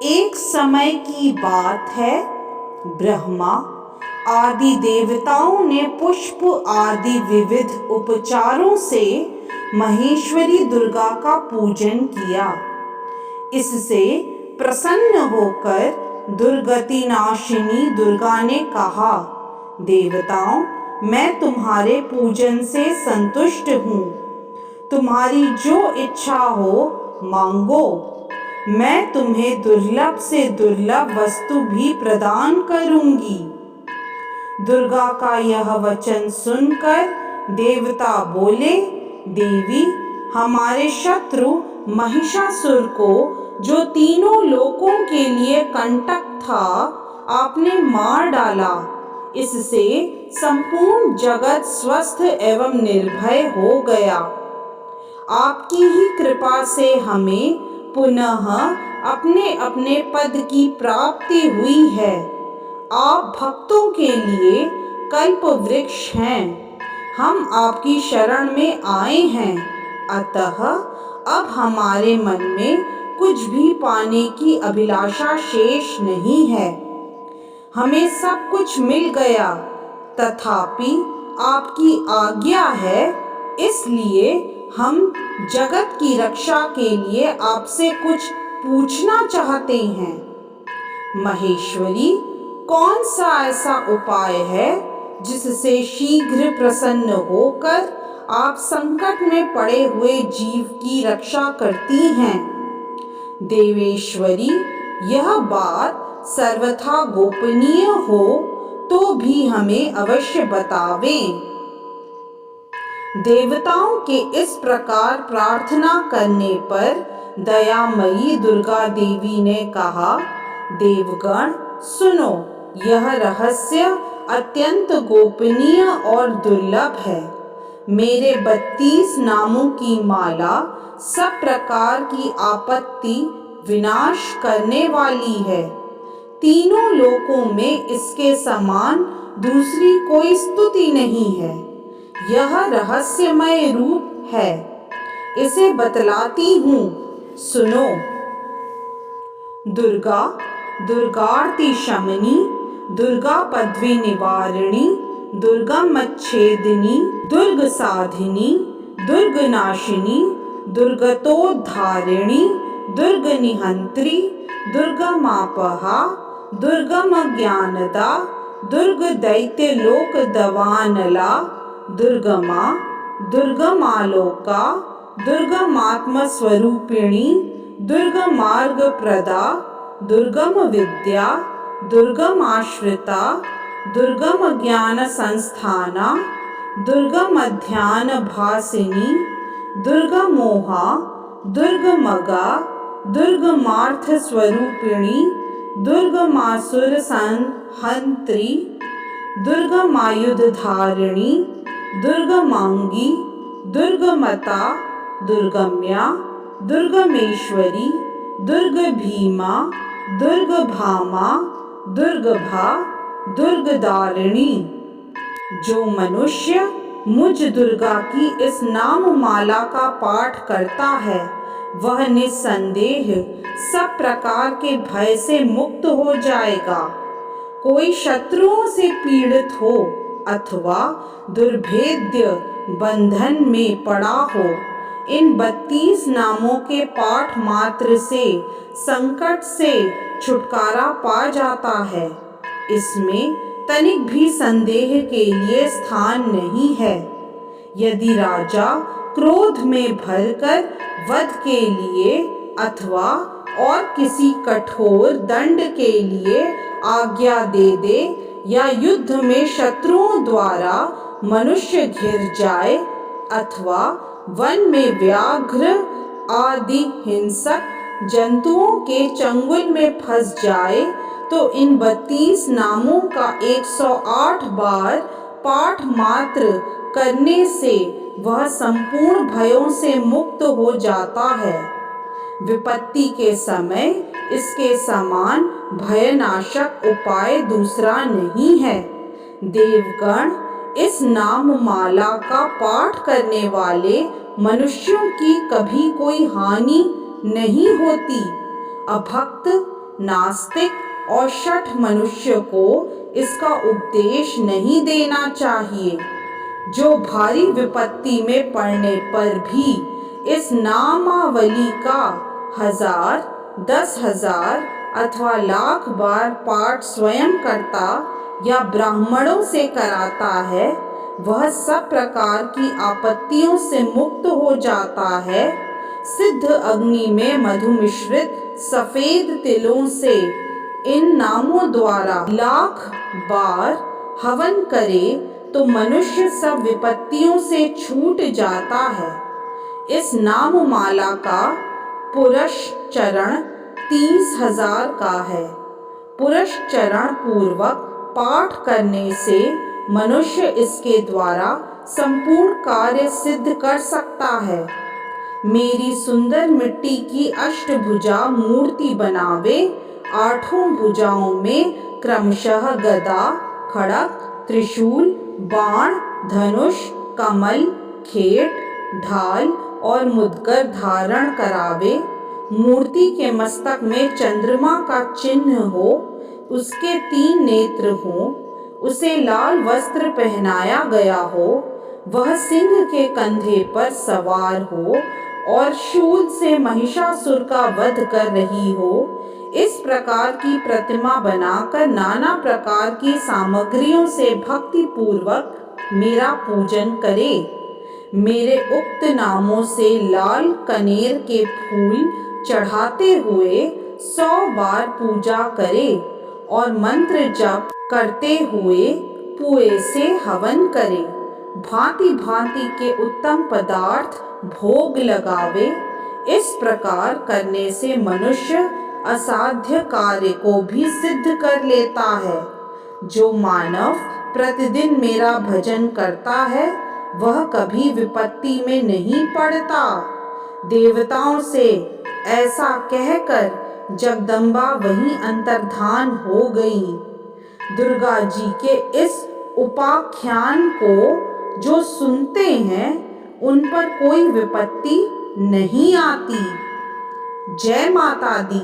एक समय की बात है, ब्रह्मा आदि देवताओं ने पुष्प आदि विविध उपचारों से महेश्वरी दुर्गा का पूजन किया। इससे प्रसन्न होकर दुर्गति नाशिनी दुर्गा ने कहा, देवताओं, मैं तुम्हारे पूजन से संतुष्ट हूँ। तुम्हारी जो इच्छा हो मांगो, मैं तुम्हें दुर्लभ से दुर्लभ वस्तु भी प्रदान करूंगी। दुर्गा का यह वचन सुनकर देवता बोले, देवी, हमारे शत्रु महिषासुर को, जो तीनों लोकों के लिए कंटक था, आपने मार डाला। इससे संपूर्ण जगत स्वस्थ एवं निर्भय हो गया। आपकी ही कृपा से हमें पुनः अपने अपने पद की प्राप्ति हुई है। आप भक्तों के लिए कल्प वृक्ष हैं। हम आपकी शरण में आए हैं, अतः अब हमारे मन में कुछ भी पाने की अभिलाषा शेष नहीं है। हमें सब कुछ मिल गया, तथापि आपकी आज्ञा है, इसलिए हम जगत की रक्षा के लिए आपसे कुछ पूछना चाहते हैं। महेश्वरी, कौन सा ऐसा उपाय है जिससे शीघ्र प्रसन्न होकर आप संकट में पड़े हुए जीव की रक्षा करती हैं? देवेश्वरी, यह बात सर्वथा गोपनीय हो तो भी हमें अवश्य बतावें। देवताओं के इस प्रकार प्रार्थना करने पर दयामयी दुर्गा देवी ने कहा, देवगण सुनो, यह रहस्य अत्यंत गोपनीय और दुर्लभ है। मेरे 32 नामों की माला सब प्रकार की आपत्ति विनाश करने वाली है। तीनों लोकों में इसके समान दूसरी कोई स्तुति नहीं है। यह रहस्यमय रूप है, इसे बतलाती हूँ, सुनो। दुर्गा दुर्गार्ति शमनी, दुर्गा पद्वी निवारिणी, दुर्गा मच्छेदिनी, दुर्ग साधिनी, दुर्ग नाशिनी, दुर्गतोद्धारिणी, दुर्ग निहंत्री, दुर्गा मापहा, दुर्गम ज्ञानदा, दुर्ग दैत्य लोक दवानला, दुर्गमा, दुर्गमालोका, दुर्गमात्म स्वरूपिणी, दुर्गमार्ग प्रदा, दुर्गम विद्या, दुर्गम आश्रिता, दुर्गम ज्ञान संस्थाना, दुर्गम ध्यान भासिनी, दुर्गमोहा, दुर्गमगा, दुर्गमार्थ स्वरूपिणी, दुर्गमासुर संहंत्री, दुर्गमायुध धारिणी, दुर्गमांगी, दुर्गमता, दुर्गम्या, दुर्गमेश्वरी, दुर्ग भीमा, दुर्ग भामा, दुर्गभा, दुर्गदारिणी। जो मनुष्य मुझ दुर्गा की इस नाम माला का पाठ करता है, वह निस्संदेह सब प्रकार के भय से मुक्त हो जाएगा। कोई शत्रुओं से पीड़ित हो अथवा दुर्भेद्य बंधन में पड़ा हो, इन 32 नामों के पाठ मात्र से संकट से छुटकारा पा जाता है। इसमें तनिक भी संदेह के लिए स्थान नहीं है। यदि राजा क्रोध में भरकर वध के लिए अथवा और किसी कठोर दंड के लिए आज्ञा दे दे या युद्ध में शत्रुओं द्वारा मनुष्य घिर जाए अथवा वन में व्याघ्र आदि हिंसक जंतुओं के चंगुल में फंस जाए, तो इन 32 नामों का 108 बार पाठ मात्र करने से वह संपूर्ण भयों से मुक्त हो जाता है। विपत्ति के समय इसके समान भयनाशक उपाय दूसरा नहीं है। देवगण, इस नाम माला का पाठ करने वाले मनुष्यों की कभी कोई हानि नहीं होती। अभक्त नास्तिक और शठ मनुष्य को इसका उपदेश नहीं देना चाहिए, जो भारी विपत्ति में पड़ने पर भी इस नामावली का 1000, 10,000 अथवा लाख बार पाठ स्वयं करता या ब्राह्मणों से कराता है, वह सब प्रकार की आपत्तियों से मुक्त हो जाता है। सिद्ध अग्नि में मधु मिश्रित सफेद तिलों से इन नामों द्वारा लाख बार हवन करे तो मनुष्य सब विपत्तियों से छूट जाता है। इस नाममाला का पुरश्चरण 30,000 का है। पुरश्चरण पूर्वक पाठ करने से मनुष्य इसके द्वारा संपूर्ण कार्य सिद्ध कर सकता है। मेरी सुंदर मिट्टी की अष्टभुजा मूर्ति बनावे, 8 भुजाओं में क्रमशः गदा, खड़ग, त्रिशूल, बाण, धनुष, कमल, खेट, ढाल और मुद्गर धारण करावे। मूर्ति के मस्तक में चंद्रमा का चिन्ह हो, उसके 3 नेत्र हों, उसे लाल वस्त्र पहनाया गया हो, वह सिंह के कंधे पर सवार हो और शूल से महिषासुर का वध कर रही हो। इस प्रकार की प्रतिमा बनाकर नाना प्रकार की सामग्रियों से भक्ति पूर्वक मेरा पूजन करे। मेरे उक्त नामों से लाल कनेर के फूल चढ़ाते हुए 100 बार पूजा करे और मंत्र जप करते हुए पुए से हवन करे। भांति भांति के उत्तम पदार्थ भोग लगावे। इस प्रकार करने से मनुष्य असाध्य कार्य को भी सिद्ध कर लेता है। जो मानव प्रतिदिन मेरा भजन करता है, वह कभी विपत्ति में नहीं पड़ता। देवताओं से ऐसा कहकर जगदम्बा वहीं अंतर्धान हो गई। दुर्गा जी के इस उपाख्यान को जो सुनते हैं, उन पर कोई विपत्ति नहीं आती। जय माता दी।